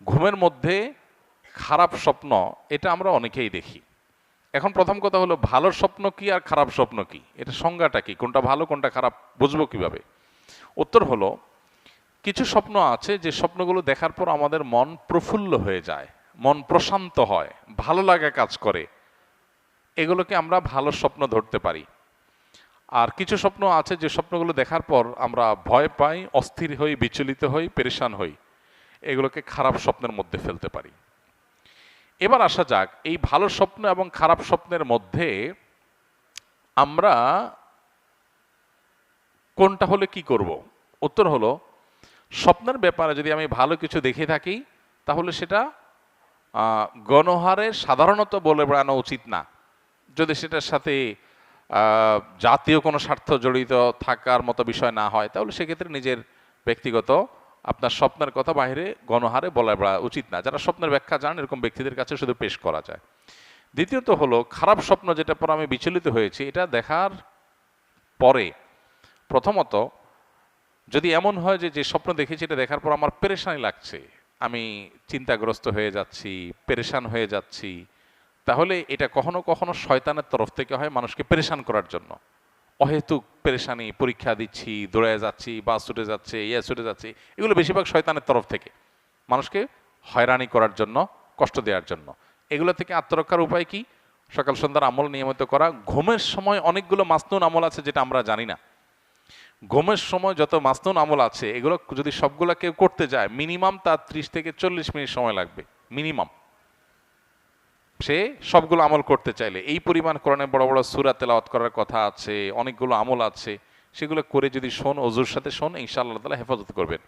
ঘুমের মধ্যে খারাপ স্বপ্ন এটা আমরা অনেকেই দেখি। এখন প্রথম কথা হলো ভালো স্বপ্ন কি আর খারাপ স্বপ্ন কি, এটা সংজ্ঞাটা কি, কোনটা ভালো কোনটা খারাপ বুঝবো কিভাবে? উত্তর হলো কিছু স্বপ্ন আছে যে স্বপ্নগুলো দেখার পর আমাদের মন প্রফুল্ল হয়ে যায়, মন প্রশান্ত হয়, ভালো লাগা কাজ করে, এগুলোকে আমরা ভালো স্বপ্ন ধরতে পারি। আর কিছু স্বপ্ন আছে যে স্বপ্নগুলো দেখার পর আমরা ভয় পাই, অস্থির হই, বিচলিত হই, পেরেশান হই, এগুলোকে খারাপ স্বপ্নের মধ্যে ফেলতে পারি। এবার আসা যাক এই ভালো স্বপ্ন এবং খারাপ স্বপ্নের মধ্যে আমরা কোনটা হলে কি করব। উত্তর হলো স্বপ্নের ব্যাপারে যদি আমি ভালো কিছু দেখে থাকি তাহলে সেটা গণহারে সাধারণত বলে বেড়ানো উচিত না। যদি সেটার সাথে জাতীয় কোনো স্বার্থ জড়িত থাকার মতো বিষয় না হয় তাহলে সেক্ষেত্রে নিজের ব্যক্তিগত আপনার স্বপ্নের কথা বাইরে গণহারে বলা বেড়া উচিত না। যারা স্বপ্নের ব্যাখ্যা জানেন এরকম ব্যক্তিদের কাছে শুধু পেশ করা যায়। দ্বিতীয়ত হলো খারাপ স্বপ্ন, যেটা পর আমি বিচলিত হয়েছি, এটা দেখার পরে প্রথমত যদি এমন হয় যে যে স্বপ্ন দেখেছি এটা দেখার পর আমার পেরেশানি লাগছে, আমি চিন্তাগ্রস্ত হয়ে যাচ্ছি, পেরেশান হয়ে যাচ্ছি, তাহলে এটা কখনো কখনো শয়তানের তরফ থেকে হয় মানুষকে পেরেশান করার জন্য। অহেতুক পেরেশানি, পরীক্ষা দিচ্ছি, দৌড়ে যাচ্ছি, বাস ছুটে যাচ্ছে, ইয়ে ছুটে যাচ্ছে, এগুলো বেশিরভাগ শয়তানের তরফ থেকে মানুষকে হয়রানি করার জন্য, কষ্ট দেওয়ার জন্য। এগুলো থেকে আত্মরক্ষার উপায় কি? সকাল সন্ধ্যার আমল নিয়মিত করা। ঘুমের সময় অনেকগুলো মাসনুন আমল আছে যেটা আমরা জানি না। ঘুমের সময় যত মাসনুন আমল আছে এগুলো যদি সবগুলো কেউ করতে যায় মিনিমাম তার 30 থেকে 40 মিনিট সময় লাগবে মিনিমাম। সে সবগুলো আমল করতে চাইলে এই পরিমাণ কোরআনে বড় বড় সূরা তেলাওয়াত করার কথা আছে, অনেকগুলো আমল আছে, সেগুলো করে যদি শোন, অজুর সাথে শোন, ইনশাআল্লাহ তাআলা হেফাজত করবেন।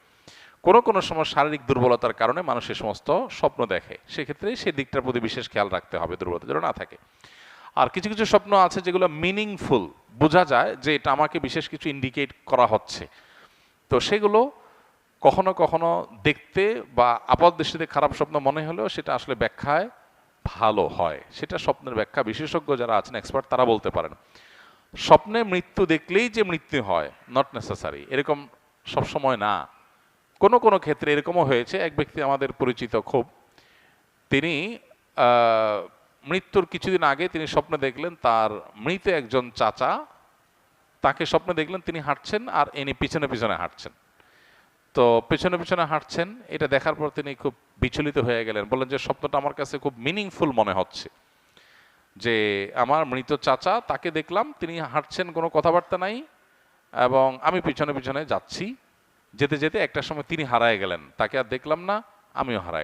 কোনো কোনো সময় শারীরিক দুর্বলতার কারণে মানুষ এ সমস্ত স্বপ্ন দেখে, সেক্ষেত্রে সেই দিকটার প্রতি বিশেষ খেয়াল রাখতে হবে, দুর্বলতা যেন না থাকে। আর কিছু কিছু স্বপ্ন আছে যেগুলো মিনিংফুল, বোঝা যায় যে এটা আমাকে বিশেষ কিছু ইন্ডিকেট করা হচ্ছে, তো সেগুলো কখনো কখনো দেখতে বা আপাত দৃষ্টিতে খারাপ স্বপ্ন মনে হলেও সেটা আসলে ব্যাখ্যায় ভালো হয়। সেটা স্বপ্নের ব্যাখ্যা বিশেষজ্ঞ যারা আছেন, এক্সপার্ট, তারা বলতে পারেন। স্বপ্নে মৃত্যু দেখলেই যে মৃত্যু হয় নট নেসেসারি, এরকম সবসময় না। কোনো কোনো ক্ষেত্রে এরকমও হয়েছে, এক ব্যক্তি আমাদের পরিচিত খুব, তিনি মৃত্যুর কিছুদিন আগে তিনি স্বপ্নে দেখলেন তার মৃত একজন চাচা, তাকে স্বপ্নে দেখলেন তিনি হাঁটছেন আর ইনি পিছনে পিছনে হাঁটছেন। তো পেছনে পেছনে হাঁটছেন, এটা দেখার পর তিনি খুব বিচলিত হয়ে গেলেন, বললেন যে স্বপ্নটা আমার কাছে খুব মিনিংফুল মনে হচ্ছে, যে আমার মৃত চাচা, তাকে দেখলাম তিনি হাঁটছেন, কোনো কথাবার্তা নাই, এবং আমি পিছনে পিছনে যাচ্ছি, যেতে যেতে একটা সময় তিনি হারায় গেলেন, তাকে আর দেখলাম না, আমিও হারাই